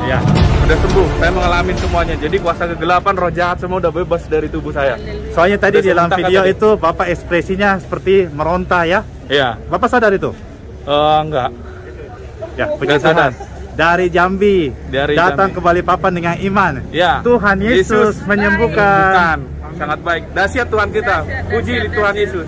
Ya, udah sembuh. Saya mengalami semuanya. Jadi kuasa kegelapan, roh jahat semua udah bebas dari tubuh saya. Soalnya tadi Udah di dalam sebentar video tadi. itu Bapak ekspresinya seperti meronta ya. Iya. Bapak sadar itu? Enggak. Ya, puji Nggak sadar. Tuhan. Dari Jambi, Dari datang Jambi. ke Balikpapan dengan iman. Ya. Tuhan Yesus menyembuhkan. Sangat baik. Dahsyat Tuhan kita. Puji Tuhan Yesus.